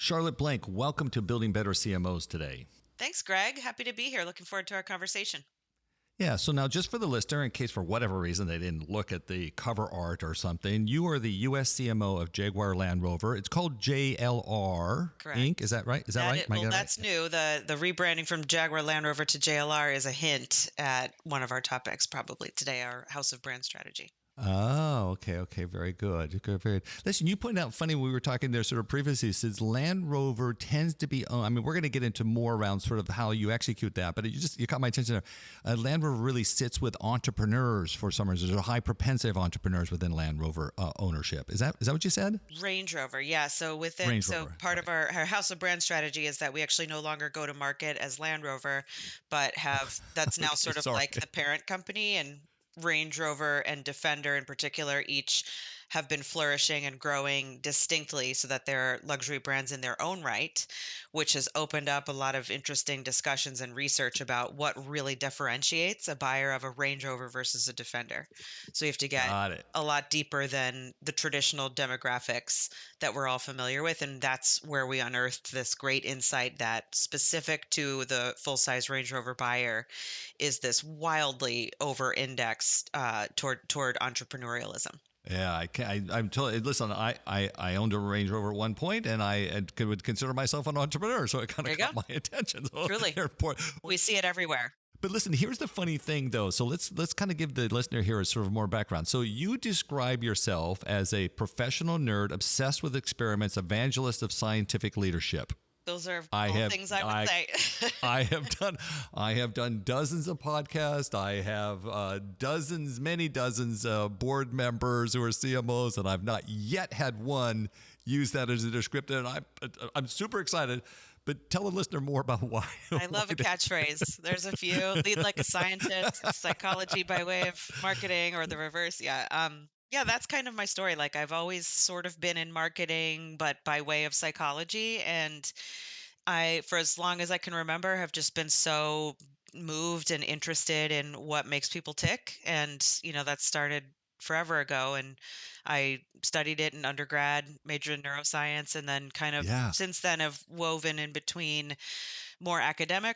Charlotte Blank, welcome to Building Better CMOs today. Thanks, Greg. Happy to be here. Looking forward to our conversation. Yeah, so now just for the listener, in case for whatever reason they didn't look at the cover art or something, you are the U.S. CMO of Jaguar Land Rover. It's called JLR Correct. Inc. Is that right? Is that right? That's new. The rebranding from Jaguar Land Rover to JLR is a hint at one of our topics probably today, our House of Brand Strategy. Oh, okay. Very good. Very good. Listen, you pointed out, funny, when we were talking there sort of previously, says Land Rover tends to be, I mean, we're going to get into more around sort of how you execute that, but you caught my attention there. Land Rover really sits with entrepreneurs for some reason. There's a high propensity of entrepreneurs within Land Rover ownership. Is that what you said? Range Rover, yeah. So part of our House of Brand Strategy is that we actually no longer go to market as Land Rover, but that's now sort of like the parent company, and Range Rover and Defender in particular each have been flourishing and growing distinctly so that they're luxury brands in their own right, which has opened up a lot of interesting discussions and research about what really differentiates a buyer of a Range Rover versus a Defender. So you have to get a lot deeper than the traditional demographics that we're all familiar with. And that's where we unearthed this great insight that specific to the full-size Range Rover buyer is this wildly over-indexed toward entrepreneurialism. Yeah, I'm totally. Listen, I owned a Range Rover at one point, and I would consider myself an entrepreneur, so it kind of caught my attention. So truly, we see it everywhere. But listen, here's the funny thing, though. So let's kind of give the listener here a sort of more background. So you describe yourself as a professional nerd, obsessed with experiments, evangelist of scientific leadership. Those are things I would say. I have done dozens of podcasts. I have many dozens of board members who are CMOs, and I've not yet had one use that as a descriptor. And I'm super excited. But tell the listener more about why. I love a catchphrase. There's a few. Lead like a scientist, psychology by way of marketing, or the reverse. Yeah. Yeah, that's kind of my story. Like, I've always sort of been in marketing, but by way of psychology. And for as long as I can remember, have just been so moved and interested in what makes people tick. And, that started forever ago. And I studied it in undergrad, majored in neuroscience, and then kind of since then have woven in between more academic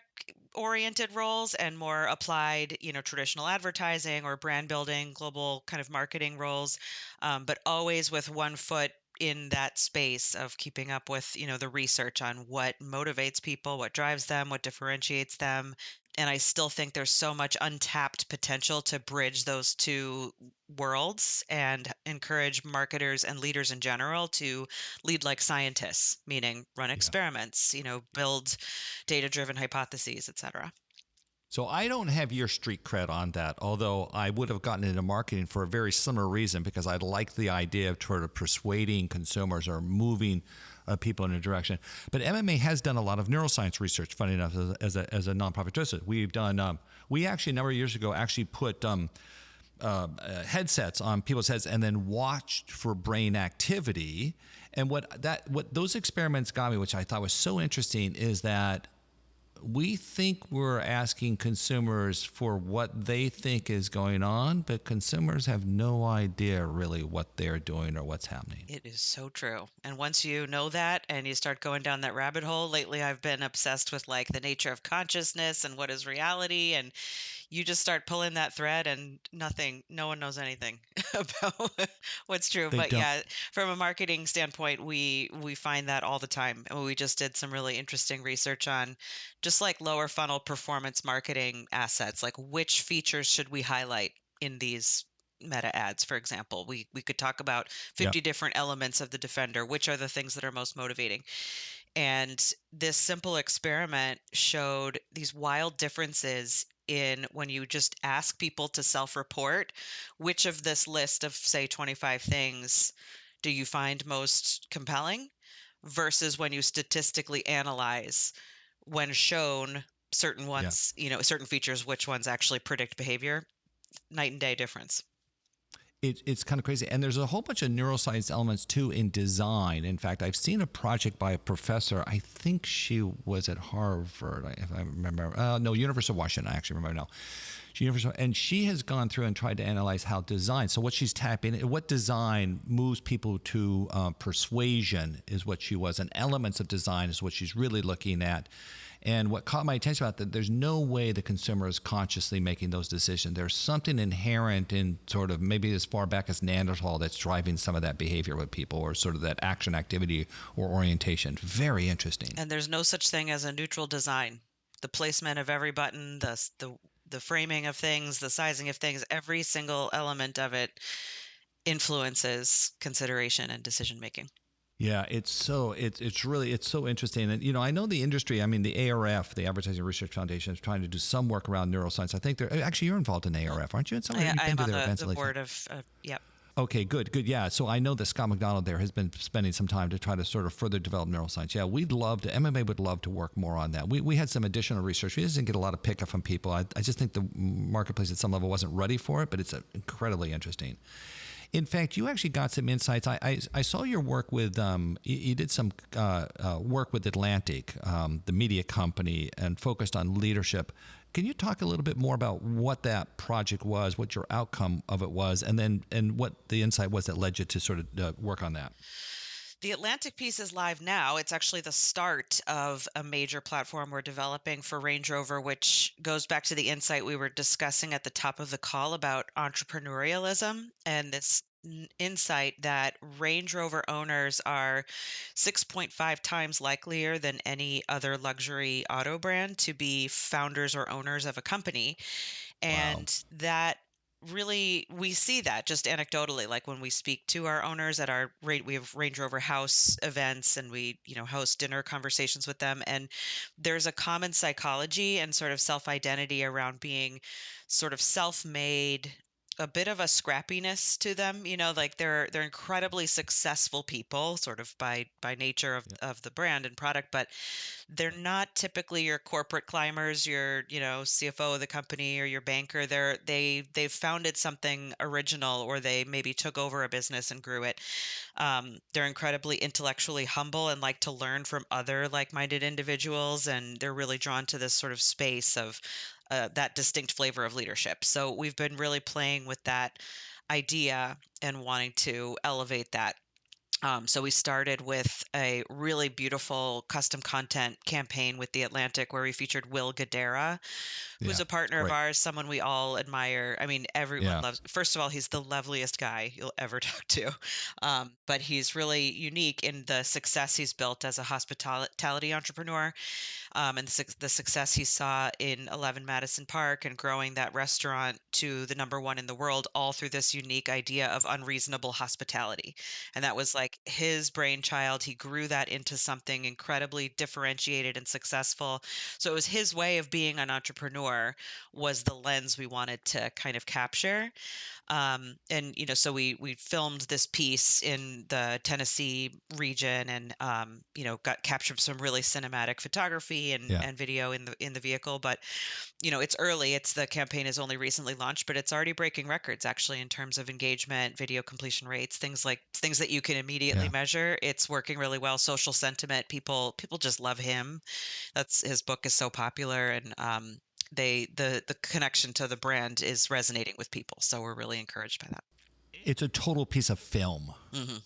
oriented roles and more applied, traditional advertising or brand building, global kind of marketing roles, but always with one foot in that space of keeping up with, the research on what motivates people, what drives them, what differentiates them. And I still think there's so much untapped potential to bridge those two worlds and encourage marketers and leaders in general to lead like scientists, meaning run experiments, build data-driven hypotheses, et cetera. So I don't have your street cred on that, although I would have gotten into marketing for a very similar reason, because I like the idea of sort of persuading consumers or moving people in a direction. But MMA has done a lot of neuroscience research, funny enough, as a nonprofit justice. We've done, we actually a number of years ago actually put headsets on people's heads and then watched for brain activity. And what those experiments got me, which I thought was so interesting, is that we think we're asking consumers for what they think is going on, but consumers have no idea really what they're doing or what's happening. It is so true. And once you know that and you start going down that rabbit hole, lately I've been obsessed with like the nature of consciousness and what is reality. And you just start pulling that thread and no one knows anything about what's true. But yeah, from a marketing standpoint, we find that all the time. And we just did some really interesting research on just like lower funnel performance marketing assets, like which features should we highlight in these meta ads, for example. We could talk about 50 different elements of the Defender. Which are the things that are most motivating? And this simple experiment showed these wild differences in when you just ask people to self-report which of this list of, say, 25 things do you find most compelling versus when you statistically analyze when shown certain ones, certain features, which ones actually predict behavior. Night and day difference. It's kind of crazy. And there's a whole bunch of neuroscience elements too in design. In fact, I've seen a project by a professor. I think she was at Harvard, if I remember. No, University of Washington, I actually remember now. And she has gone through and tried to analyze how design. So what she's tapping, what design moves people to persuasion is what she was, and elements of design is what she's really looking at. And what caught my attention about that, there's no way the consumer is consciously making those decisions. There's something inherent in sort of maybe as far back as Neanderthal that's driving some of that behavior with people, or sort of that action, activity, or orientation. Very interesting. And there's no such thing as a neutral design. The placement of every button, the framing of things, the sizing of things, every single element of it influences consideration and decision making. Yeah, it's so interesting. And I know the industry, I mean the ARF, the Advertising Research Foundation, is trying to do some work around neuroscience. I think they're actually, you're involved in ARF, aren't you? I am on the board of yep. Okay, good. Yeah. So I know that Scott McDonald there has been spending some time to try to sort of further develop neuroscience. Yeah, MMA would love to work more on that. We had some additional research. We just didn't get a lot of pickup from people. I just think the marketplace at some level wasn't ready for it, but it's incredibly interesting. In fact, you actually got some insights. I saw your work with, you did some work with Atlantic, the media company, and focused on leadership. Can you talk a little bit more about what that project was, what your outcome of it was, and what the insight was that led you to sort of work on that? The Atlantic piece is live now. It's actually the start of a major platform we're developing for Range Rover, which goes back to the insight we were discussing at the top of the call about entrepreneurialism, and this insight that Range Rover owners are 6.5 times likelier than any other luxury auto brand to be founders or owners of a company. Wow. And that really, we see that just anecdotally, like when we speak to our owners at our we have Range Rover House events, and we host dinner conversations with them, and there's a common psychology and sort of self-identity around being sort of self-made, a bit of a scrappiness to them, like they're incredibly successful people sort of by nature of the brand and product, but they're not typically your corporate climbers, your, CFO of the company or your banker. They've founded something original, or they maybe took over a business and grew it. They're incredibly intellectually humble and like to learn from other like-minded individuals, and they're really drawn to this sort of space of that distinct flavor of leadership. So we've been really playing with that idea and wanting to elevate that. So we started with a really beautiful custom content campaign with The Atlantic, where we featured Will Guidara, who's Yeah. a partner of Great. ours, someone we all admire. I mean, everyone Yeah. loves. First of all, he's the loveliest guy you'll ever talk to, but he's really unique in the success he's built as a hospitality entrepreneur, and the success he saw in 11 Madison Park and growing that restaurant to the number one in the world, all through this unique idea of unreasonable hospitality. And that was like his brainchild. He grew that into something incredibly differentiated and successful. So it was his way of being an entrepreneur, was the lens we wanted to kind of capture. And so we filmed this piece in the Tennessee region, and got captured some really cinematic photography and Yeah. and video in the vehicle. But it's early. The campaign is only recently launched, but it's already breaking records actually in terms of engagement, video completion rates, things that you can immediately Yeah. measure. It's working really well. Social sentiment, people just love him. That's His book is so popular, and the connection to the brand is resonating with people. So we're really encouraged by that. It's a total piece of film. Hmm.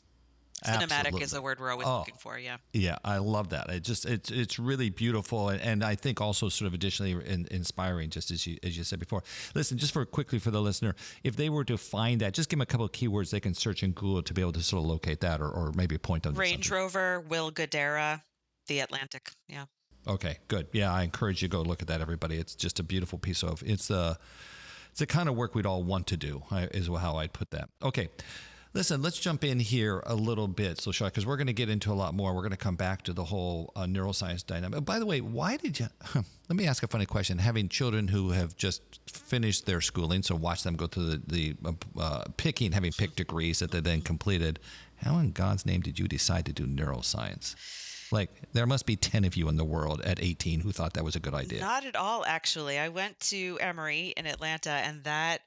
Cinematic is Absolutely. a word we're always Oh, looking for. Yeah. yeah, I love that. It's really beautiful, and I think also sort of additionally inspiring, just as you said before. Listen, just quickly for the listener, if they were to find that, just give them a couple of keywords they can search in Google to be able to sort of locate that, or maybe point them to Range something. Rover, Will Guidara, The Atlantic. Yeah. Okay, good. Yeah, I encourage you to go look at that, everybody. It's just a beautiful piece of it's the kind of work we'd all want to do, is how I'd put that. Okay. Listen, let's jump in here a little bit, so Sean, because we're going to get into a lot more. We're going to come back to the whole neuroscience dynamic. By the way, why did you? Let me ask a funny question. Having children who have just finished their schooling, so watch them go through having picked degrees that they then completed. How in God's name did you decide to do neuroscience? Like, there must be 10 of you in the world at 18 who thought that was a good idea. Not at all, actually. I went to Emory in Atlanta, and that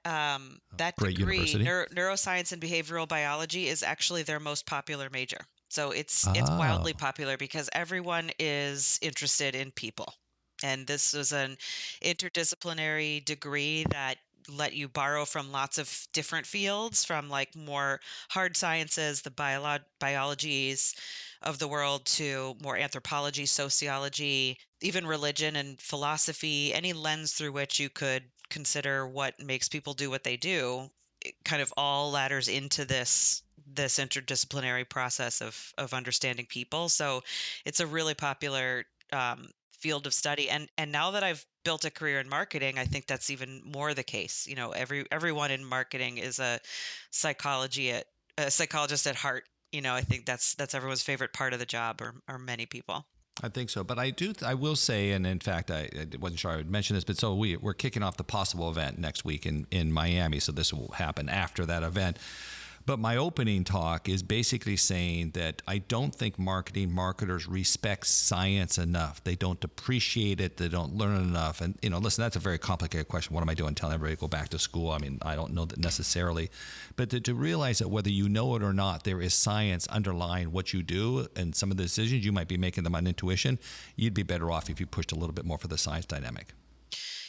Great degree, university. neuroscience and behavioral biology, is actually their most popular major. So it's Oh, wildly popular because everyone is interested in people. And this was an interdisciplinary degree that let you borrow from lots of different fields, from like more hard sciences, the biologies of the world, to more anthropology, sociology, even religion and philosophy, any lens through which you could consider what makes people do what they do. It kind of all ladders into this interdisciplinary process of understanding people. So it's a really popular field of study, and now that I've built a career in marketing, I think that's even more the case. You know, everyone in marketing is a psychologist at heart. You know, I think that's everyone's favorite part of the job, or many people. I think so, but I will say, and in fact, I wasn't sure I would mention this, but so we're kicking off the possible event next week in Miami. So this will happen after that event. But my opening talk is basically saying that I don't think marketers respect science enough. They don't appreciate it. They don't learn enough. And, listen, that's a very complicated question. What am I doing? Telling everybody to go back to school? I mean, I don't know that necessarily. But to realize that whether you know it or not, there is science underlying what you do and some of the decisions you might be making them on intuition, you'd be better off if you pushed a little bit more for the science dynamic.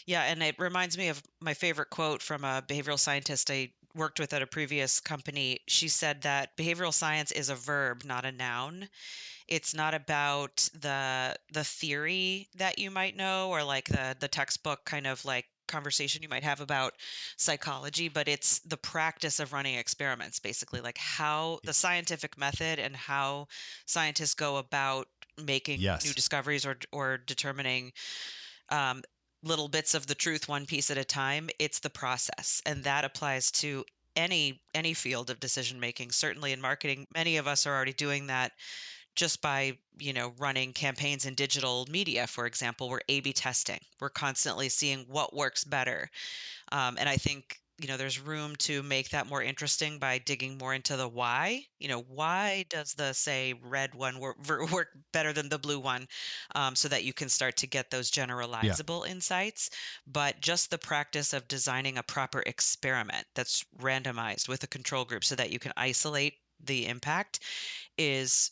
Yeah, and it reminds me of my favorite quote from a behavioral scientist I worked with at a previous company. She said that behavioral science is a verb, not a noun. It's not about the theory that you might know, or like the textbook kind of like conversation you might have about psychology, but it's the practice of running experiments, basically, like how the scientific method and how scientists go about making new Yes. discoveries, or determining um, little bits of the truth one piece at a time. It's the process, and that applies to any field of decision making. Certainly in marketing, many of us are already doing that just by, running campaigns in digital media. For example, we're A/B testing. We're constantly seeing what works better. And I think, there's room to make that more interesting by digging more into the why. Why does the, say, red one work better than the blue one? So that you can start to get those Yeah. generalizable insights. But just the practice of designing a proper experiment that's randomized with a control group so that you can isolate the impact is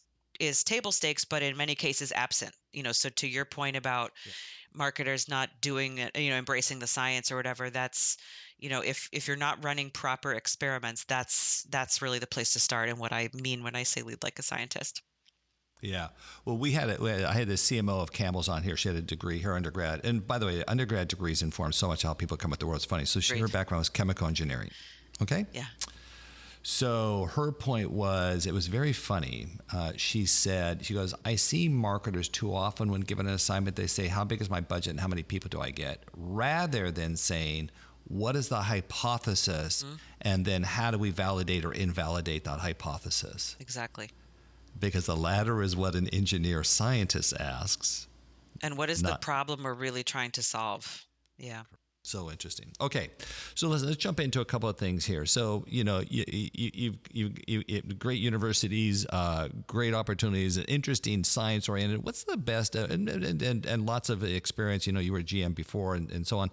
table stakes, but in many cases absent. So to your point about Yeah. marketers not doing it, embracing the science or whatever, that's, if you're not running proper experiments, that's really the place to start, and what I mean when I say lead like a scientist. Yeah. Well, I had the CMO of Campbell's on here. She had a degree, her undergrad. And by the way, undergrad degrees inform so much how people come at the world. It's funny. So her Great. background was chemical engineering. Okay. Yeah. So her point was, it was very funny. She goes, I see marketers too often when given an assignment, they say, how big is my budget and how many people do I get? Rather than saying, what is the hypothesis? Mhm. And then how do we validate or invalidate that hypothesis? Exactly. Because the latter is what an engineer scientist asks. And what is the Not problem we're really trying to solve? Yeah. so interesting. Okay, so let's jump into a couple of things here. So great universities, great opportunities, interesting science oriented. What's the best and lots of experience? You were a GM before and so on.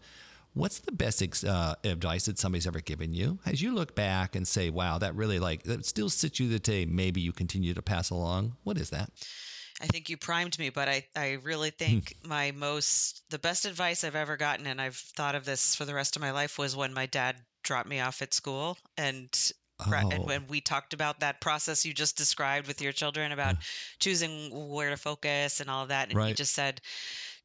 What's the best advice that somebody's ever given you? As you look back and say, wow, that really that still sits you today, maybe you continue to pass along. What is that? I think you primed me, but I really think the best advice I've ever gotten, and I've thought of this for the rest of my life, was when my dad dropped me off at school, and Oh, when we talked about that process you just described with your children about choosing where to focus and all of that, and he right. just said,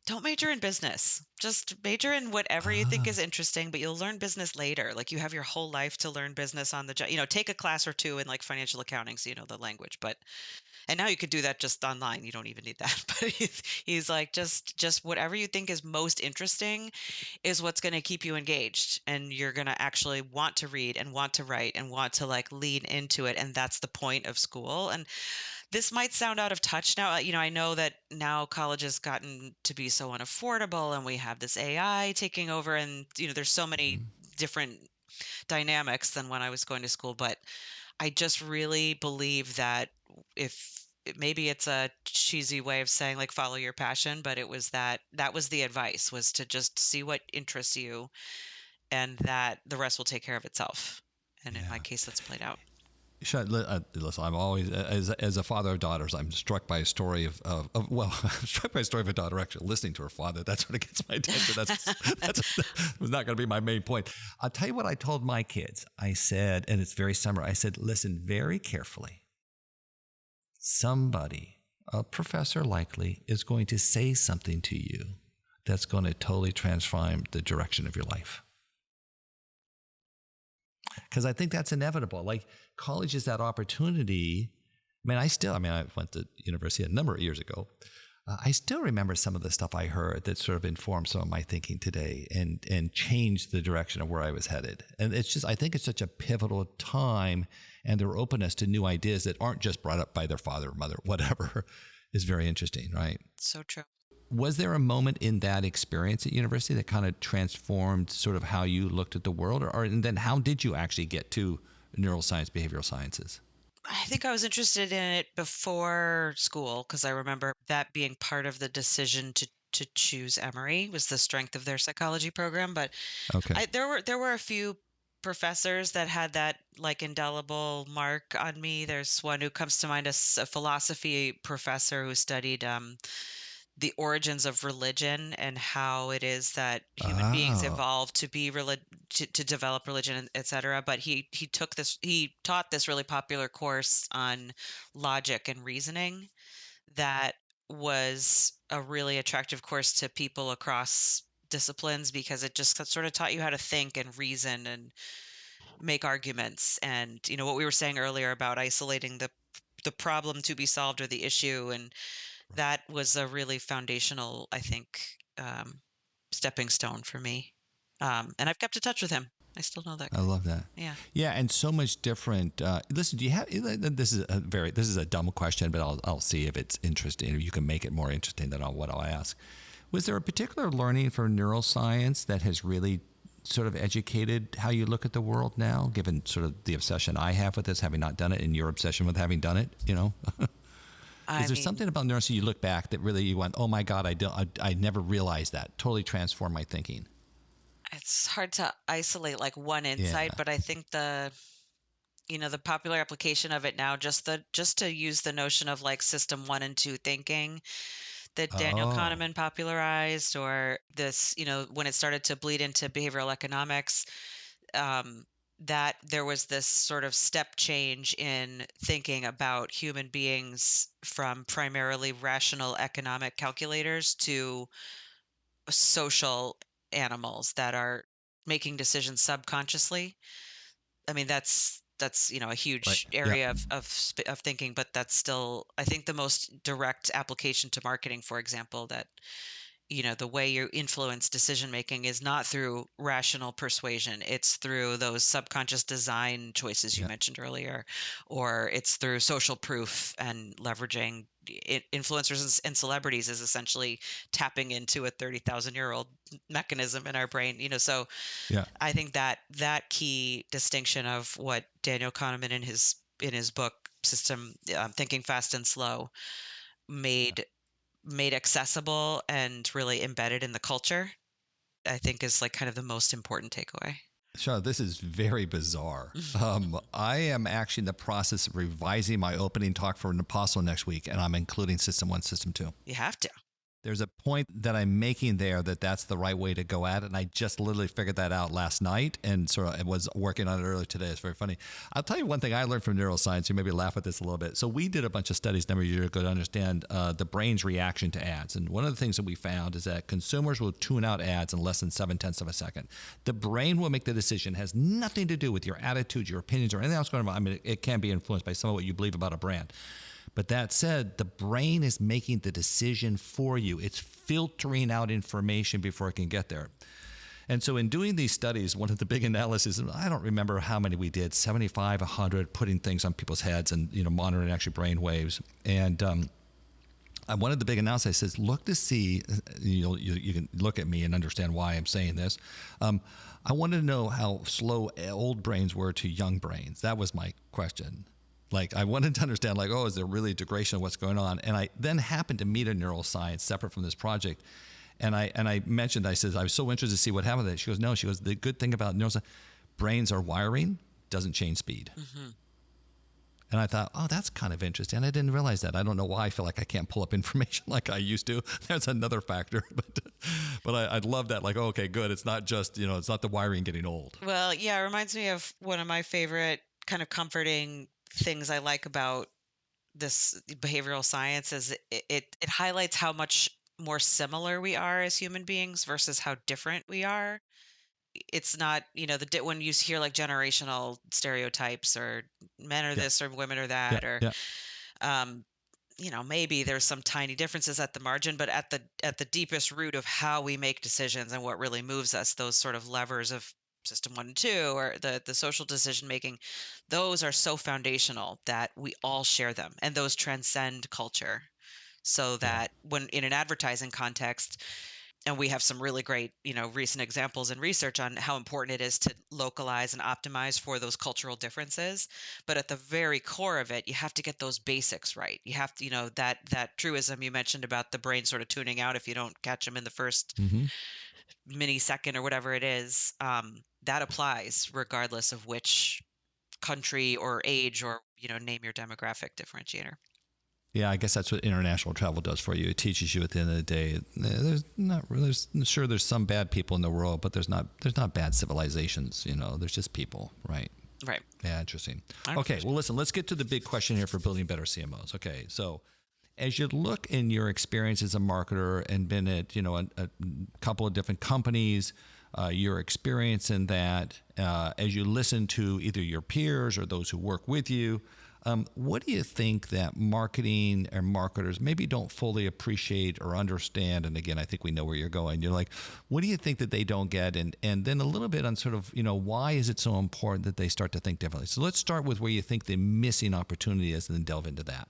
"Don't major in business. Just major in whatever you think is Ah, interesting, but you'll learn business later. Like, you have your whole life to learn business on the job. Take a class or two in like financial accounting so you know the language, but and now you could do that just online. You don't even need that." But he's like, just whatever you think is most interesting is what's going to keep you engaged, and you're going to actually want to read and want to write and want to like lean into it, and that's the point of school. And this might sound out of touch now. I know that now college has gotten to be so unaffordable, and we have this AI taking over, and there's so many mhm. different dynamics than when I was going to school. But I just really believe that, if maybe it's a cheesy way of saying like follow your passion, but that was the advice, was to just see what interests you, and that the rest will take care of itself. And in my Yeah. case, that's played out. Listen, I'm always, as a father of daughters, I'm struck by a story well, I'm struck by a story of a daughter actually listening to her father. That's what gets my attention. That was not going to be my main point. I'll tell you what I told my kids. I said, and it's very similar, I said, listen very carefully. Somebody, a professor likely, is going to say something to you that's going to totally transform the direction of your life. Because I think that's inevitable. Like, college is that opportunity. I went to university a number of years ago. I still remember some of the stuff I heard that sort of informed some of my thinking today and changed the direction of where I was headed. And I think it's such a pivotal time, and their openness to new ideas that aren't just brought up by their father or mother, whatever, is very interesting, right? So true. Was there a moment in that experience at university that kind of transformed sort of how you looked at the world? And then how did you actually get to neuroscience, behavioral sciences? I think I was interested in it before school because I remember that being part of the decision to choose Emory was the strength of their psychology program. But Okay. there were a few professors that had that like indelible mark on me. There's one who comes to mind as a philosophy professor who studied the origins of religion and how it is that human beings Oh, evolved to be to develop religion, etc. But he taught this really popular course on logic and reasoning that was a really attractive course to people across disciplines because it just sort of taught you how to think and reason and make arguments. And what we were saying earlier about isolating the problem to be solved or the issue, and that was a really foundational, I think, um, stepping stone for me. And I've kept in touch with him. I still know that I guy. love that. Yeah. Yeah, and so much different. Listen, do you have? This is a dumb question, but I'll see if it's interesting. If you can make it more interesting than what I'll ask. Was there a particular learning from neuroscience that has really sort of educated how you look at the world now, given sort of the obsession I have with this, having not done it, and your obsession with having done it? Is there something about neuroscience you look back that really you went, oh my God, I never realized that. Totally transformed my thinking. It's hard to isolate like one insight, Yeah. but I think the popular application of it now, just to use the notion of like system 1 and 2 thinking that Daniel Oh, Kahneman popularized, or this, when it started to bleed into behavioral economics, um, that there was this sort of step change in thinking about human beings from primarily rational economic calculators to social animals that are making decisions subconsciously. I mean, that's a right. huge Yeah. area of thinking, but that's still, I think, the most direct application to marketing, for example, that the way you influence decision making is not through rational persuasion. It's through those subconscious design choices you Yeah. mentioned earlier, or it's through social proof and leveraging influencers and celebrities is essentially tapping into a 30,000-year-old mechanism in our brain. So Yeah. I think that key distinction of what Daniel Kahneman in his book System Thinking Fast and Slow made accessible and really embedded in the culture, I think is like kind of the most important takeaway. Sure, this is very bizarre. I am actually in the process of revising my opening talk for an apostle next week, and I'm including System 1, System 2. You have to. There's a point that I'm making there that's the right way to go at it. And I just literally figured that out last night and sort of was working on it earlier today. It's very funny. I'll tell you one thing I learned from neuroscience. You maybe laugh at this a little bit. So we did a bunch of studies a number of years ago to understand the brain's reaction to ads. And one of the things that we found is that consumers will tune out ads in less than 0.7 of a second. The brain will make the decision. It has nothing to do with your attitude, your opinions, or anything else going on. I mean, it can be influenced by some of what you believe about a brand. But that said, the brain is making the decision for you. It's filtering out information before it can get there. And so in doing these studies, one of the big analyses, I don't remember how many we did, 75, 100, putting things on people's heads and monitoring actually brain waves. And one of the big analyses I says, look to see, you can look at me and understand why I'm saying this. I wanted to know how slow old brains were to young brains. That was my question. Like, I wanted to understand, like, is there really degradation of what's going on? And I then happened to meet a neuroscience separate from this project. And I mentioned, I said, I was so interested to see what happened with it. She goes, no. She goes, the good thing about neuroscience, brains are wiring, doesn't change speed. Mm-hmm. And I thought, oh, that's kind of interesting. I didn't realize that. I don't know why I feel like I can't pull up information like I used to. That's another factor. But I'd love that. Like, oh, okay, good. It's not just, it's not the wiring getting old. Well, yeah, it reminds me of one of my favorite kind of comforting things I like about this behavioral science is it highlights how much more similar we are as human beings versus how different we are. It's not, when you hear like generational stereotypes or men are Yeah. this or women are Yeah. that, or Yeah. um, maybe there's some tiny differences at the margin, but at the deepest root of how we make decisions and what really moves us, those sort of levers of system 1 and 2 or the social decision making, those are so foundational that we all share them and those transcend culture. So Yeah. that when in an advertising context, and we have some really great, recent examples and research on how important it is to localize and optimize for those cultural differences. But at the very core of it, you have to get those basics right. You have to, that truism you mentioned about the brain sort of tuning out if you don't catch them in the first Mm-hmm. millisecond or whatever it is. That applies regardless of which country or age or, name your demographic differentiator. Yeah, I guess that's what international travel does for you. It teaches you at the end of the day. There's some bad people in the world, but there's not bad civilizations. There's just people, right? Right. Yeah, interesting. 100%. Okay, well, listen, let's get to the big question here for building better CMOs. Okay, so as you look in your experience as a marketer and been at a couple of different companies, your experience in that, as you listen to either your peers or those who work with you. What do you think that marketing or marketers maybe don't fully appreciate or understand? And again, I think we know where you're going. You're like, what do you think that they don't get? And then a little bit on sort of, why is it so important that they start to think differently? So let's start with where you think the missing opportunity is and then delve into that.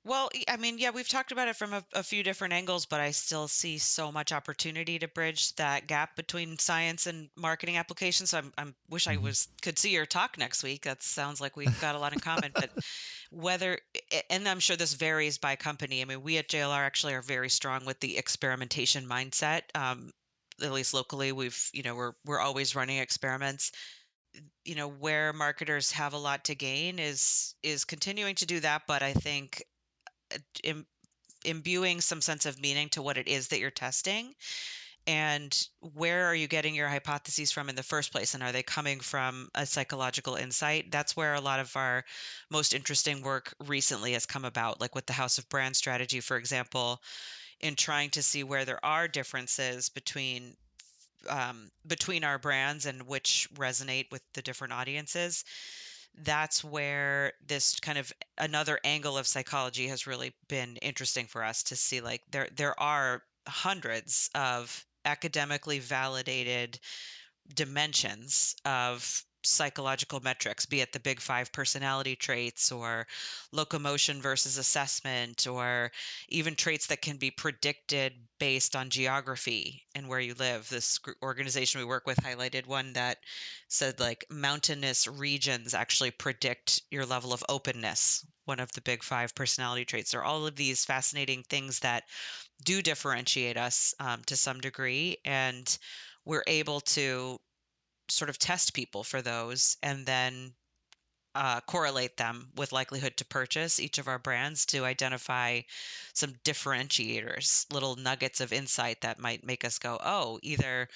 Well, I mean, yeah, we've talked about it from a few different angles, but I still see so much opportunity to bridge that gap between science and marketing applications. So I'm wish I Mm-hmm. could see your talk next week. That sounds like we've got a lot in common. But and I'm sure this varies by company. I mean, we at JLR actually are very strong with the experimentation mindset. At least locally, we're always running experiments. Where marketers have a lot to gain is continuing to do that, but I think im- imbuing some sense of meaning to what it is that you're testing and where are you getting your hypotheses from in the first place, and are they coming from a psychological insight? That's where a lot of our most interesting work recently has come about, like with the House of Brand strategy, for example, in trying to see where there are differences between our brands and which resonate with the different audiences. That's where this kind of another angle of psychology has really been interesting for us to see, like there are hundreds of academically validated dimensions of psychological metrics, be it the big five personality traits or locomotion versus assessment, or even traits that can be predicted based on geography and where you live. This organization we work with highlighted one that said like mountainous regions actually predict your level of openness. One of the big five personality traits. There are all of these fascinating things that do differentiate us to some degree, and we're able to sort of test people for those and then correlate them with likelihood to purchase each of our brands to identify some differentiators, little nuggets of insight that might make us go, oh, either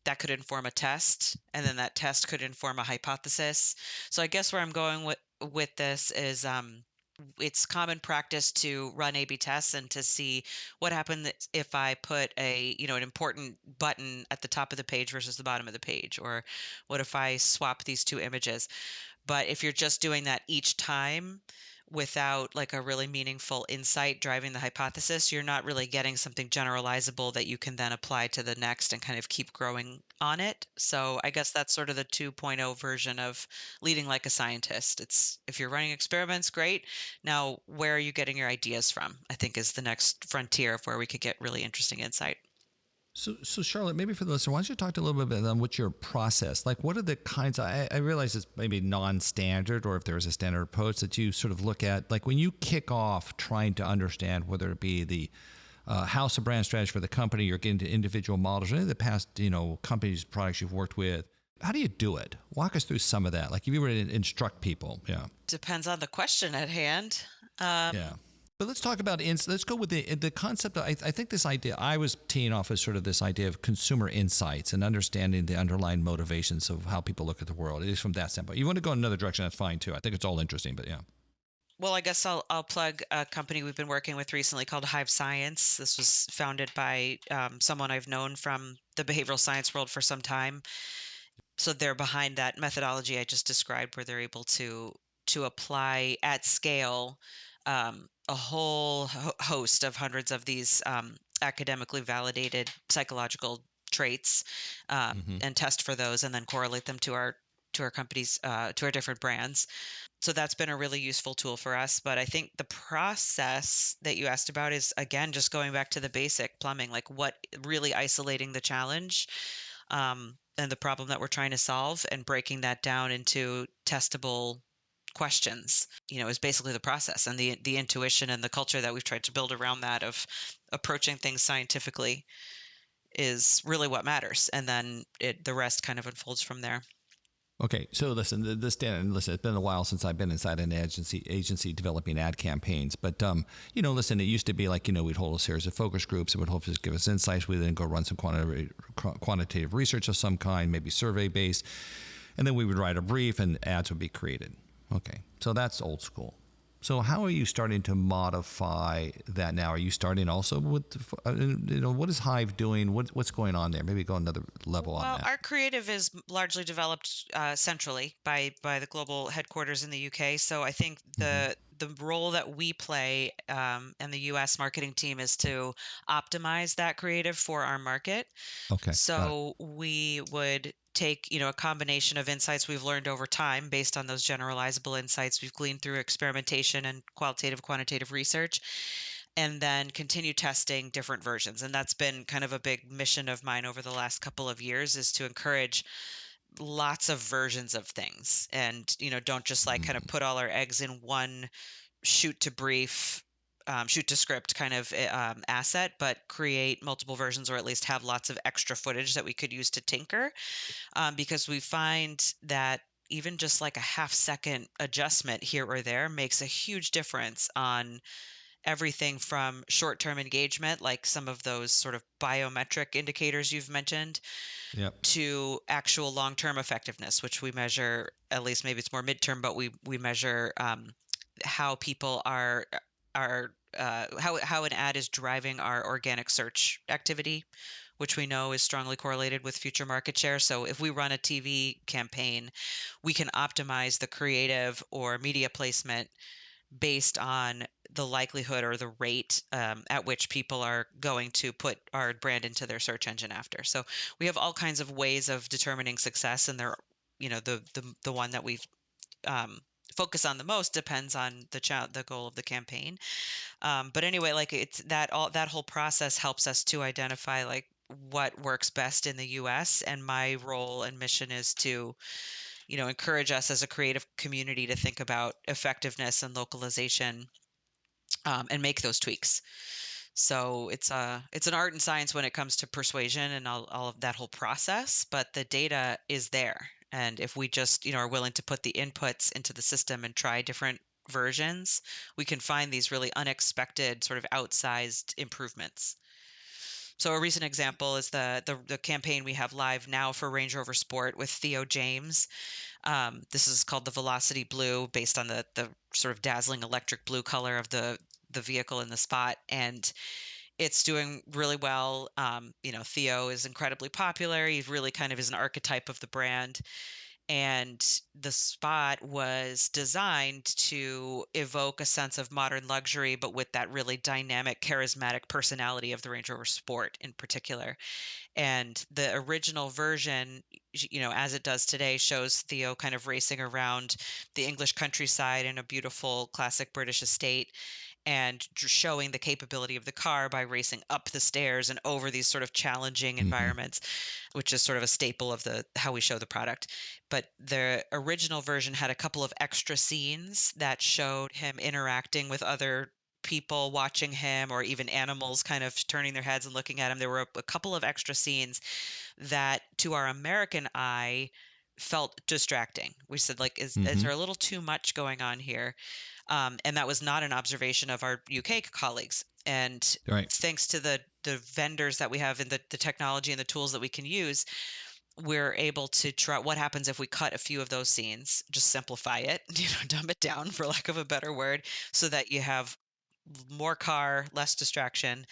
that could inform a test, and then that test could inform a hypothesis. So I guess where I'm going with this is it's common practice to run A/B tests and to see what happens if I put an important button at the top of the page versus the bottom of the page, or what if I swap these two images. But if you're just doing that each time without like a really meaningful insight driving the hypothesis, you're not really getting something generalizable that you can then apply to the next and kind of keep growing on it. So I guess that's sort of the 2.0 version of leading like a scientist. It's if you're running experiments, great. Now, where are you getting your ideas from? I think is the next frontier of where we could get really interesting insight. So Charlotte, maybe for the listener, why don't you talk a little bit on what's your process? Like, what are the kinds I realize it's maybe non-standard, or if there's a standard approach that you sort of look at, like when you kick off trying to understand whether it be the house of brand strategy for the company, you're getting to individual models, or any of the past, companies, products you've worked with. how do you do it? Walk us through some of that. Like if you were to instruct people. Yeah. Depends on the question at hand. Um, Yeah. But let's talk about let's go with the concept. I think this idea I was teeing off as sort of this idea of consumer insights and understanding the underlying motivations of how people look at the world. It is from that standpoint. You want to go in another direction, that's fine too. I think it's all interesting, but yeah. well, I guess I'll plug a company we've been working with recently called Hive Science. This was founded by someone I've known from the behavioral science world for some time. So they're behind that methodology I just described, where they're able to apply at scale a whole host of hundreds of these academically validated psychological traits, Mm-hmm. and test for those, and then correlate them to our companies, to our different brands. So that's been a really useful tool for us. But I think the process that you asked about is, again, just going back to the basic plumbing, like what really isolating the challenge, and the problem that we're trying to solve, and breaking that down into testable questions, is basically the process, and the intuition and the culture that we've tried to build around that of approaching things scientifically is really what matters. And then the rest kind of unfolds from there. Okay, so listen, listen, it's been a while since I've been inside an agency developing ad campaigns. But listen, it used to be like we'd hold a series of focus groups. It would hopefully give us insights. We'd then go run some quantitative research of some kind, maybe survey based, and then we would write a brief, and ads would be created. Okay, so that's old school. So how are you starting to modify that now? Are you starting also with, what is Hive doing? What's going on there? Maybe go another level on Well, that. our creative is largely developed centrally by the global headquarters in the UK. So I think Mm-hmm. the role that we play, and the US marketing team, is to optimize that creative for our market. Okay, got it. So we would take, a combination of insights we've learned over time based on those generalizable insights we've gleaned through experimentation and quantitative research, and then continue testing different versions. And that's been kind of a big mission of mine over the last couple of years, is to encourage lots of versions of things, and don't just like kind of Mm, put all our eggs in one shoot to brief, shoot to script kind of asset, but create multiple versions, or at least have lots of extra footage that we could use to tinker, because we find that even just like a half second adjustment here or there makes a huge difference on everything from short term engagement, like some of those sort of biometric indicators you've mentioned, yep. to actual long term effectiveness, which we measure, at least maybe it's more midterm, but we measure how people are how an ad is driving our organic search activity, which we know is strongly correlated with future market share. So if we run a TV campaign, we can optimize the creative or media placement based on the likelihood or the rate, at which people are going to put our brand into their search engine after. So we have all kinds of ways of determining success, and they're, the one that we've um, focus on the most depends on the goal of the campaign. But anyway, like, it's that whole process helps us to identify like what works best in the US, and my role and mission is to, encourage us as a creative community to think about effectiveness and localization, and make those tweaks. So it's an art and science when it comes to persuasion and all of that whole process, but the data is there. And if we just, are willing to put the inputs into the system and try different versions, we can find these really unexpected sort of outsized improvements. So a recent example is the campaign we have live now for Range Rover Sport with Theo James. This is called the Velocity Blue, based on the sort of dazzling electric blue color of the vehicle in the spot, and it's doing really well. Theo is incredibly popular. He really kind of is an archetype of the brand, and the spot was designed to evoke a sense of modern luxury, but with that really dynamic, charismatic personality of the Range Rover Sport in particular. And the original version, as it does today, shows Theo kind of racing around the English countryside in a beautiful classic British estate, and showing the capability of the car by racing up the stairs and over these sort of challenging Mm-hmm. environments, which is sort of a staple of the how we show the product. But the original version had a couple of extra scenes that showed him interacting with other people watching him, or even animals kind of turning their heads and looking at him. There were a couple of extra scenes that, to our American eye, felt distracting. We said, like, is Hmm. there a little too much going on here? And that was not an observation of our UK colleagues. And Right. thanks to the vendors that we have and the technology and the tools that we can use, we're able to try what happens if we cut a few of those scenes, just simplify it, dumb it down for lack of a better word, so that you have more car, less distraction.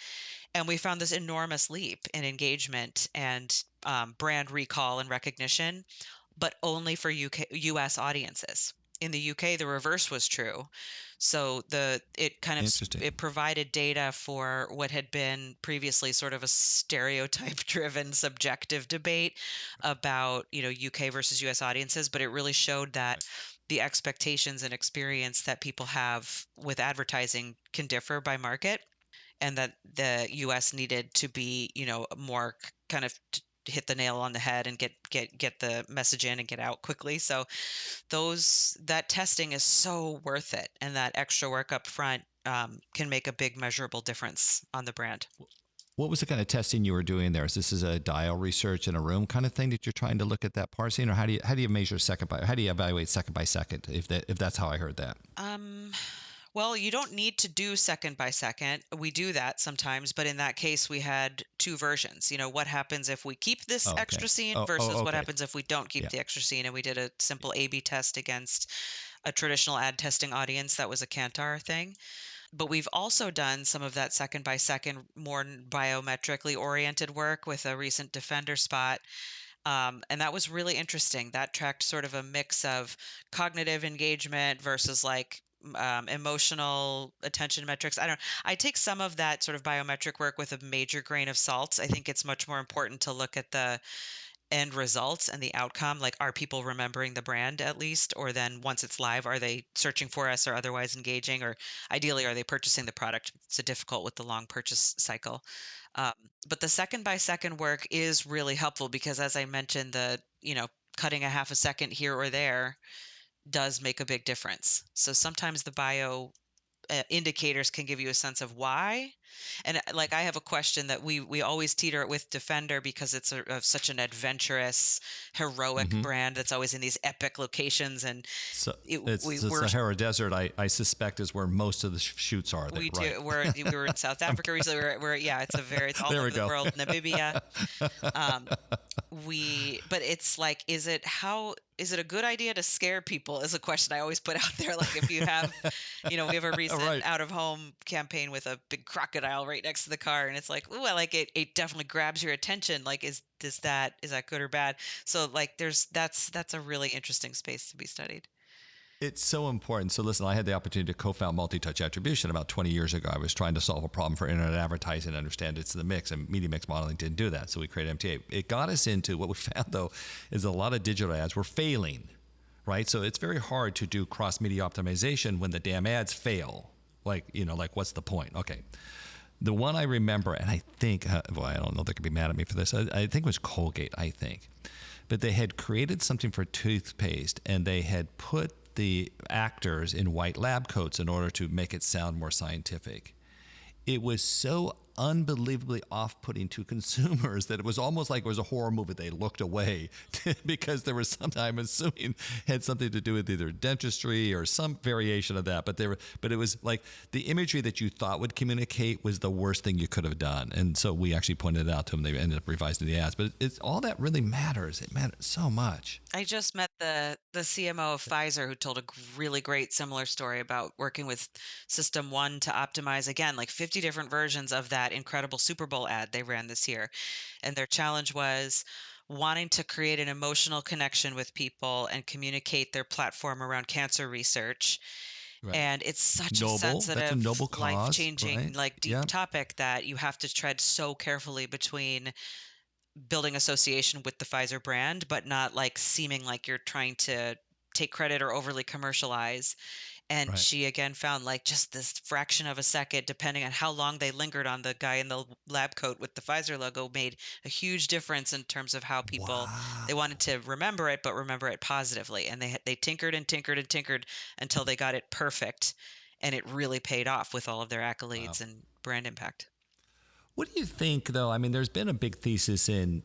And we found this enormous leap in engagement and brand recall and recognition, but only for US audiences. In the UK, the reverse was true. So it kind of Interesting. it provided data for what had been previously sort of a stereotype driven subjective debate about, UK versus US audiences, but it really showed that Right. the expectations and experience that people have with advertising can differ by market, and that the US needed to be, more kind of hit the nail on the head and get the message in and get out quickly. So that testing is so worth it, and that extra work up front can make a big measurable difference on the brand. What was the kind of testing you were doing there? Is this a dial research in a room kind of thing that you're trying to look at that parsing, or how do you measure how do you evaluate second by second if that's how I heard that? Um, well, you don't need to do second by second. We do that sometimes, but in that case, we had two versions. What happens if we keep this Oh, okay. extra scene Oh, versus what okay. happens if we don't keep Yeah. the extra scene? And we did a simple A/B test against a traditional ad testing audience that was a Kantar thing. But we've also done some of that second by second, more biometrically oriented work with a recent Defender spot. And that was really interesting. That tracked sort of a mix of cognitive engagement versus like emotional attention metrics. I take some of that sort of biometric work with a major grain of salt. I think it's much more important to look at the end results and the outcome. Like, are people remembering the brand at least? Or then once it's live, are they searching for us or otherwise engaging? Or ideally, are they purchasing the product? It's a difficult with the long purchase cycle. Um, but the second by second work is really helpful because, as I mentioned, cutting a half a second here or there does make a big difference. So sometimes the bio indicators can give you a sense of why. And like, I have a question that we always teeter it with Defender because it's such an adventurous, heroic Hmm. brand that's always in these epic locations, and So it, it's we the we're Sahara Desert. I suspect is where most of the shoots are there. we Right. do we were in South Africa recently. We're yeah, it's all There we over the go. world. Namibia. Um, but it's like, is it a good idea to scare people is a question I always put out there. Like, if you have, we have a All recent right. out of home campaign with a big crocodile right next to the car, and it's like, ooh, I like it definitely grabs your attention. Like, is that good or bad? So like, that's a really interesting space to be studied. It's so important. So listen, I had the opportunity to co-found multi-touch attribution about 20 years ago. I was trying to solve a problem for internet advertising and understand it's the mix, and media mix modeling didn't do that. So we created MTA. It got us into what we found though is a lot of digital ads were failing, right? So it's very hard to do cross-media optimization when the damn ads fail. Like what's the point? Okay. The one I remember, and I think, boy, I don't know, they could be mad at me for this. I think it was Colgate, I think. But they had created something for toothpaste, and they had put the actors in white lab coats in order to make it sound more scientific. It was so unbelievably off-putting to consumers that it was almost like it was a horror movie. They looked away because there was something, I'm assuming, had something to do with either dentistry or some variation of that. But it was like the imagery that you thought would communicate was the worst thing you could have done. And so we actually pointed it out to them. They ended up revising the ads. But it's all that really matters. It matters so much. I just met the CMO of Pfizer who told a really great similar story about working with System 1 to optimize, again, like 50 different versions of that incredible Super Bowl ad they ran this year. And their challenge was wanting to create an emotional connection with people and communicate their platform around cancer research. Right. And it's such a Noble. That's a sensitive, noble cause, life-changing, right? like deep Yeah. topic that you have to tread so carefully between building association with the Pfizer brand, but not like seeming like you're trying to take credit or overly commercialize. And Right. she again found like just this fraction of a second, depending on how long they lingered on the guy in the lab coat with the Pfizer logo, made a huge difference in terms of how people they wanted Wow. to remember it, but remember it positively. And they tinkered and tinkered and tinkered until they got it perfect, and it really paid off with all of their Wow. accolades and brand impact. What do you think, though? I mean, there's been a big thesis in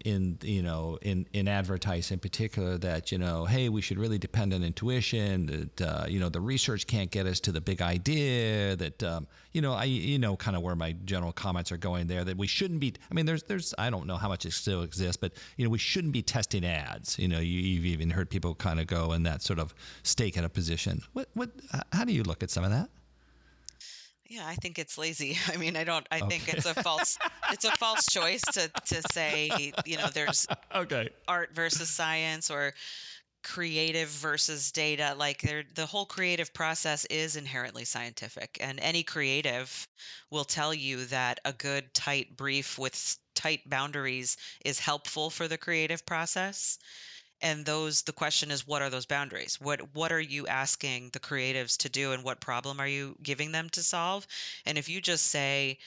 advertising in particular that, hey, we should really depend on intuition, that, the research can't get us to the big idea, that, kind of where my general comments are going there, that we shouldn't be, I mean, there's, I don't know how much it still exists, but, we shouldn't be testing ads. You've even heard people kind of go in that sort of stake in a position. How do you look at some of that? Yeah, I think it's lazy. I mean, I think Okay. it's a false choice to say, there's Okay. art versus science or creative versus data. Like the whole creative process is inherently scientific, and any creative will tell you that a good tight brief with tight boundaries is helpful for the creative process. And the question is, what are those boundaries? What are you asking the creatives to do, and what problem are you giving them to solve? And if you just say,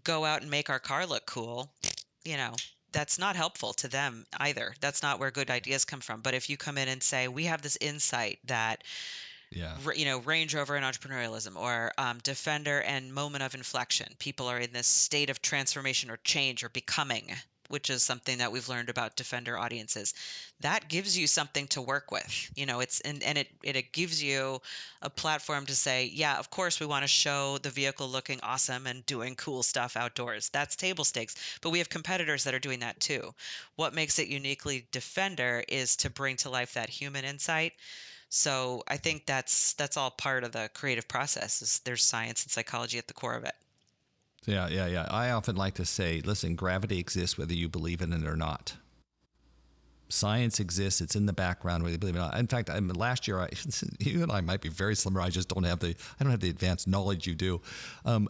go out and make our car look cool, you know, that's not helpful to them either. That's not where good ideas come from. But if you come in and say, we have this insight that Yeah. Range Rover and entrepreneurialism, or Defender and moment of inflection. People are in this state of transformation or change or becoming, which is something that we've learned about Defender audiences. That gives you something to work with. It gives you a platform to say, yeah, of course we want to show the vehicle looking awesome and doing cool stuff outdoors. That's table stakes. But we have competitors that are doing that too. What makes it uniquely Defender is to bring to life that human insight. So I think that's all part of the creative process. Is there's science and psychology at the core of it. Yeah, yeah, yeah. I often like to say, listen, gravity exists whether you believe in it or not. Science exists; it's in the background whether you believe it or not. In fact, last year, you and I might be very similar. I don't have the advanced knowledge you do.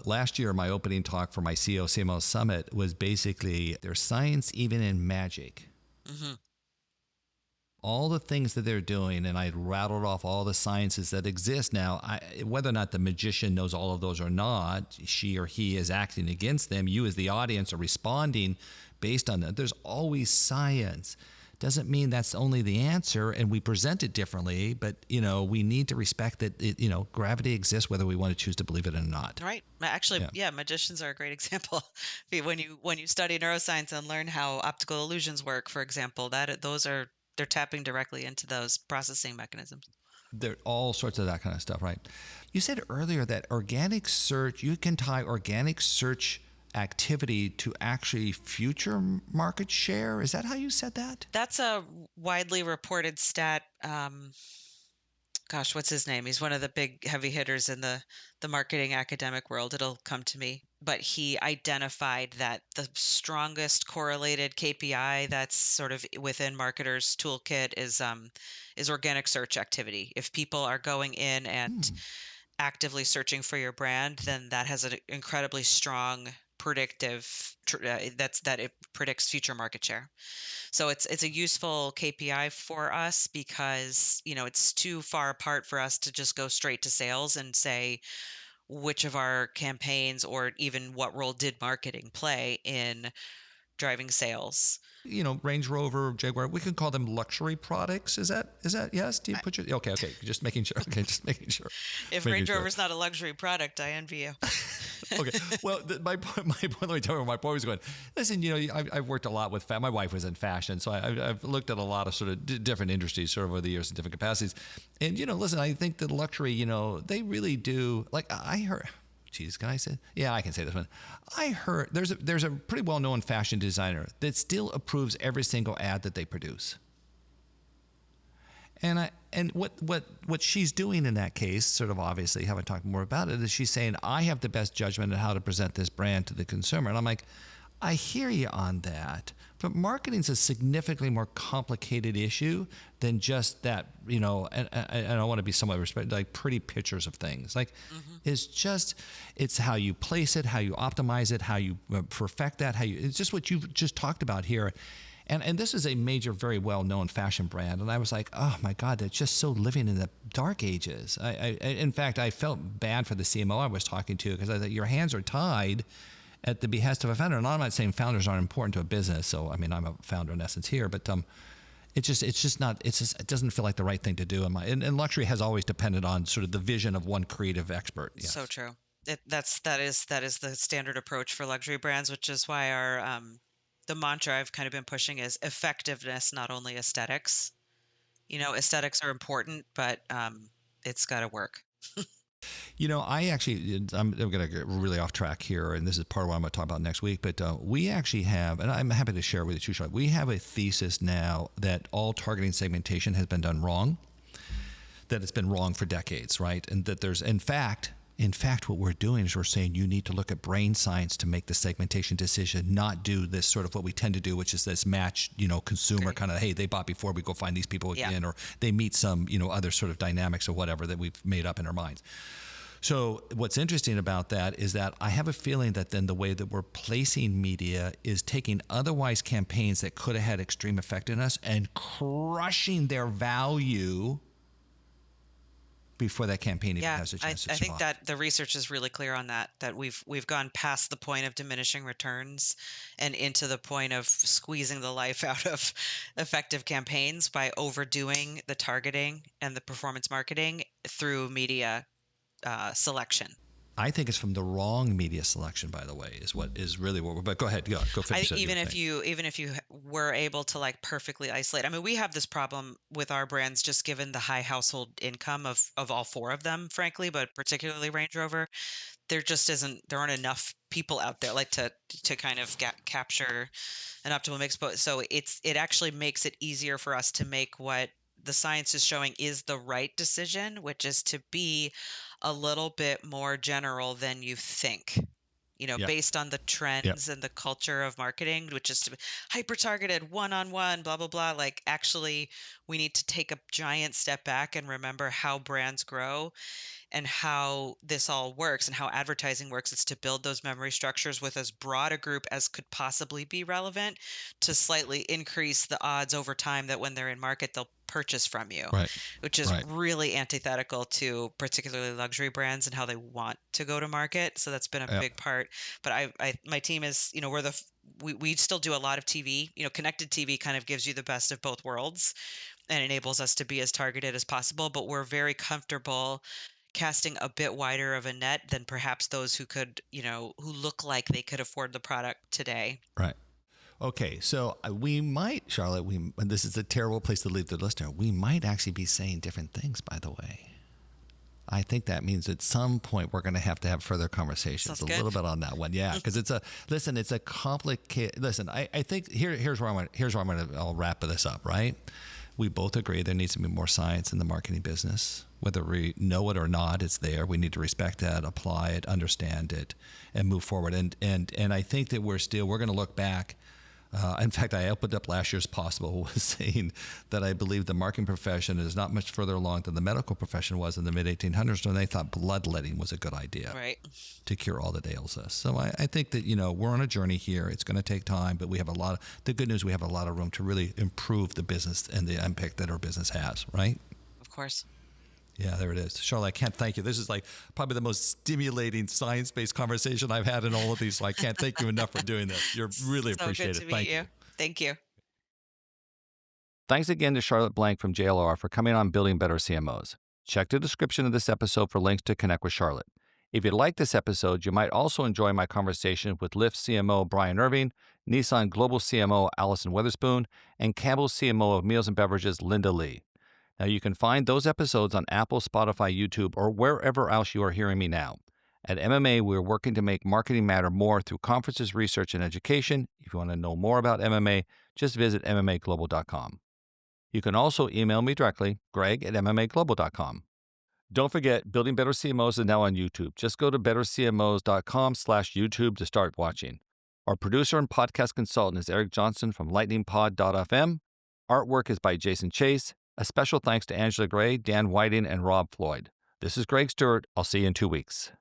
Last year, my opening talk for my CEO CMO Summit was basically there's science even in magic. Hmm. All the things that they're doing, and I rattled off all the sciences that exist now. Whether or not the magician knows all of those or not, she or he is acting against them. You as the audience are responding based on that. There's always science. Doesn't mean that's only the answer, and we present it differently, but we need to respect that gravity exists whether we want to choose to believe it or not. Right. Actually, Yeah. yeah, magicians are a great example. When you study neuroscience and learn how optical illusions work, for example, they're tapping directly into those processing mechanisms. There all sorts of that kind of stuff, right? You said earlier that organic search, you can tie organic search activity to actually future market share. Is that how you said that? That's a widely reported stat. Gosh, what's his name? He's one of the big heavy hitters in the marketing academic world. It'll come to me. But he identified that the strongest correlated KPI that's sort of within marketers' toolkit is organic search activity. If people are going in and actively searching for your brand, then that has an incredibly strong predictive that it predicts future market share. So it's a useful KPI for us because, it's too far apart for us to just go straight to sales and say which of our campaigns or even what role did marketing play in driving sales. Range Rover, Jaguar, we can call them luxury products. Is that yes? Do you put your okay? Just making sure. Okay, just making sure. If Making Range sure. Rover's not a luxury product, I envy you. Okay. Well, my point. Let me tell you where my point was going. Listen, I've worked a lot with my wife was in fashion, so I've looked at a lot of sort of different industries sort of over the years in different capacities. And listen, I think that luxury, they really do. Like I heard. Geez, can I say? Yeah, I can say this one. I heard there's a pretty well-known fashion designer that still approves every single ad that they produce. And what she's doing in that case, sort of obviously haven't talked more about it, is she's saying, I have the best judgment on how to present this brand to the consumer. And I'm like, I hear you on that. But marketing's a significantly more complicated issue than just that, and I want to be somewhat respectful, like pretty pictures of things. Like it's how you place it, how you optimize it, how you perfect that, it's just what you've just talked about here. And this is a major, very well-known fashion brand. And I was like, oh, my God, they're just so living in the dark ages. In fact, I felt bad for the CMO I was talking to because I thought your hands are tied at the behest of a founder. And I'm not saying founders aren't important to a business. So, I mean, I'm a founder in essence here. But it doesn't feel like the right thing to do. And luxury has always depended on sort of the vision of one creative expert. Yes. So true. That is the standard approach for luxury brands, which is why our the mantra I've kind of been pushing is effectiveness, not only aesthetics. Aesthetics are important, but it's got to work. I actually, I'm going to get really off track here, and this is part of what I'm going to talk about next week. But we actually have, and I'm happy to share with you, Charlotte, we have a thesis now that all targeting segmentation has been done wrong, that it's been wrong for decades, right? And that there's, in fact, what we're doing is we're saying you need to look at brain science to make the segmentation decision, not do this sort of what we tend to do, which is this match, consumer Great. kind of, hey, they bought before, we go find these people Yeah. again, or they meet some, other sort of dynamics or whatever that we've made up in our minds. So what's interesting about that is that I have a feeling that then the way that we're placing media is taking otherwise campaigns that could have had extreme effectiveness and crushing their value before that campaign even Yeah, has a I, chance to I think survive. that the research is really clear on that we've gone past the point of diminishing returns and into the point of squeezing the life out of effective campaigns by overdoing the targeting and the performance marketing through media selection. I think it's from the wrong media selection, by the way, is what is really what we're, but go ahead, go I finish think what you were saying. even if you were able to like perfectly isolate, I mean, we have this problem with our brands just given the high household income of all four of them, frankly, but particularly Range Rover. There aren't enough people out there like to kind of capture an optimal mix. But so it actually makes it easier for us to make what the science is showing is the right decision, which is to be a little bit more general than you think, Yeah, based on the yeah, trends and the culture of marketing, which is to be hyper targeted, one on one, blah, blah, blah. Like, actually, we need to take a giant step back and remember how brands grow and how this all works and how advertising works. It's to build those memory structures with as broad a group as could possibly be relevant to slightly increase the odds over time that when they're in market, they'll purchase from you, right, which is right. really antithetical to particularly luxury brands and how they want to go to market. So that's been a Yep, big part. But my team is, we still do a lot of TV. Connected TV kind of gives you the best of both worlds and enables us to be as targeted as possible, but we're very comfortable casting a bit wider of a net than perhaps those who could, who look like they could afford the product today. right. Okay, so we might, Charlotte, and this is a terrible place to leave the listener. We might actually be saying different things, by the way. I think that means at some point we're going to have further conversations Sounds a good. little bit on that one. Yeah, because it's a complicated, listen, I think here's where I'll wrap this up, right? We both agree there needs to be more science in the marketing business. Whether we know it or not, it's there. We need to respect that, apply it, understand it, and move forward. And I think that we're going to look back. In fact, I opened up last year's Possible was saying that I believe the marketing profession is not much further along than the medical profession was in the mid-1800s when they thought bloodletting was a good idea Right. to cure all that ails us. So I think that, we're on a journey here. It's going to take time, but we have the good news, we have a lot of room to really improve the business and the impact that our business has, right? Of course. Yeah, there it is. Charlotte, I can't thank you. This is like probably the most stimulating science-based conversation I've had in all of these. So I can't thank you enough for doing this. You're really So good appreciated. to meet Thank you. you. Thank you. Thanks again to Charlotte Blank from JLR for coming on Building Better CMOs. Check the description of this episode for links to connect with Charlotte. If you like this episode, you might also enjoy my conversation with Lyft CMO Brian Irving, Nissan Global CMO Allison Weatherspoon, and Campbell CMO of Meals and Beverages Linda Lee. Now, you can find those episodes on Apple, Spotify, YouTube, or wherever else you are hearing me now. At MMA, we're working to make marketing matter more through conferences, research, and education. If you want to know more about MMA, just visit MMAglobal.com. You can also email me directly, greg@MMAglobal.com. Don't forget, Building Better CMOs is now on YouTube. Just go to bettercmos.com/YouTube to start watching. Our producer and podcast consultant is Eric Johnson from lightningpod.fm. Artwork is by Jason Chase. A special thanks to Angela Gray, Dan Whiting, and Rob Floyd. This is Greg Stewart. I'll see you in 2 weeks.